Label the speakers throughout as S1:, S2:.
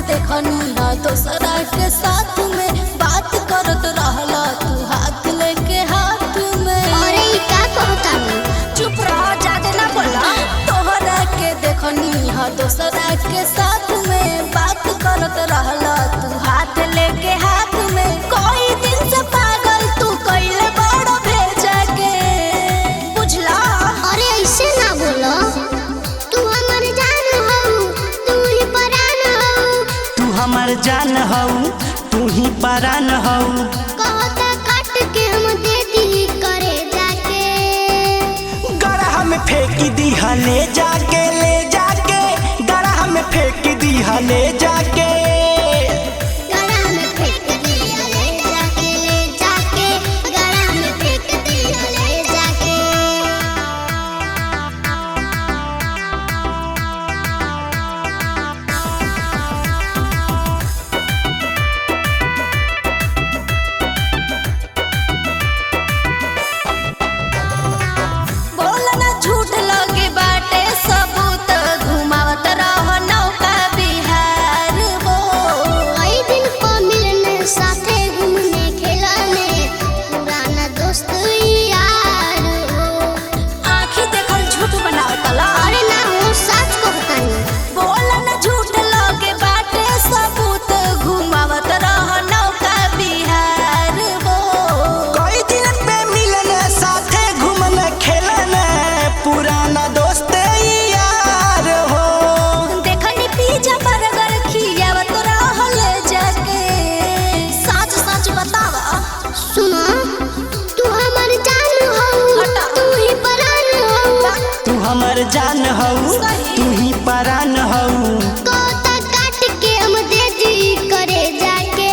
S1: देखनी दोसरा के साथ में बात करत रहला तू हाथ लेके हाथ में।
S2: अरे ई का कहता
S1: चुप रह, ज्यादा ना बोला। तोहरा के देखनी दोसरा के साथ में बात करत रहला तू हाथ लेके हाथ में। कोई दिन से पागल तू कइले बड़ भेजा के, बुझला?
S2: अरे ऐसे ना बोलो, तू हमर जान हऊ, तू ही परान हऊ।
S3: तू हमर जान हऊ, तू ही परान हऊ।
S2: कहता काट के हम दे दी करे जाके।
S3: गड़हा में फेंक दिहा ले जाके, ले जाके गड़हा में फेंक दिहा ले जाके।
S2: गड़ा में फेंक दिया ले जाके, ले जाके गड़ा में फेंक दिया ले जाके।
S1: बोला ना झूठ लगे बाटे सबूत, घुमावत रह नौका बिहार हो।
S2: कई दिन को मिलने साथे घूमने खेलने, पुराना दोस्त यार हो।
S1: आँखी देखल झूठ बनावतला।
S2: अरे ना हो, सच कहतानी।
S1: बोला ना झूठ लगे बाटे सबूत, घुमावत रह नौका बिहार हो।
S3: कई दिन पे मिलने साथे घूमने खेलने, पुराना दोस्त यार हो।
S1: देखनी पिज्जा बर्गर खियावत रहल जाके, सच सच बतावा।
S2: सुनो, तू हमर जान हऊ,
S1: हटा।
S2: तू ही परान हऊ।
S3: तू हमर जान हऊ, तू ही परान हऊ।
S2: कहता काट के हम दे दी करे जाके।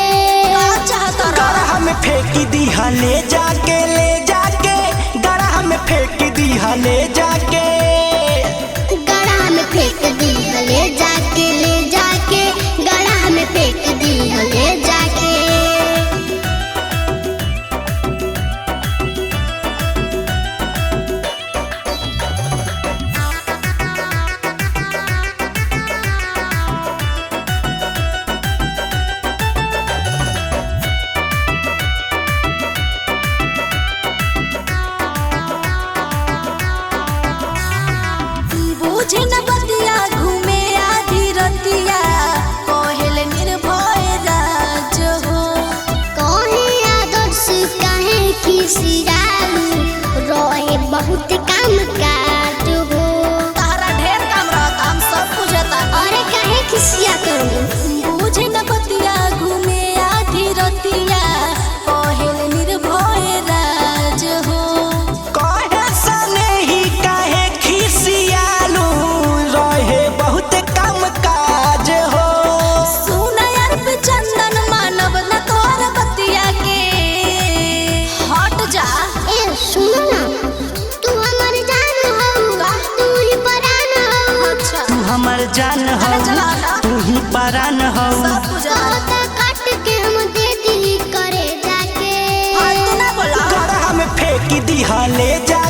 S1: का चाहता रह?
S3: गड़हा में फेंक दिहा ले जाके, ले जाके गड़हा में फेंक दिहा ले जाके।
S2: गड़ा में फेंक दिया ले जाके, ले जाके गड़ा में फेंक दिया ले जाके।
S1: बूझे न बतिया घूमे आधी रतिया, कोहेल निर्भय राज हो।
S2: कहे आदर्श काहे खिसियालू, रहे बहुत काम काज हो।
S1: तारा ढेर काम रहता, हम सब बुझता।
S2: अरे काहे खिसिया करूं?
S1: बूझे न बतिया घूमे आधी रतिया, कोहेल निर्भय राज हो।
S3: काहे सने ही काहे खिसियालू, रहे बहुत काम काज हो।
S1: सुन यार पे चंदन, मानव न तोर बतिया के, हट जा।
S2: ए सुनो ना, तू हमर जान हऊ, तू ही परान हऊ।
S1: अच्छा,
S3: तू हमर जान
S1: चला
S3: हऊ,
S1: हटा।
S3: तू ही परान हऊ।
S1: सब बुझा।
S2: कहता काट के हम दे दी करे जाके।
S1: फालतू ना बोला।
S3: गड़हा में फेंक दिहा ले जा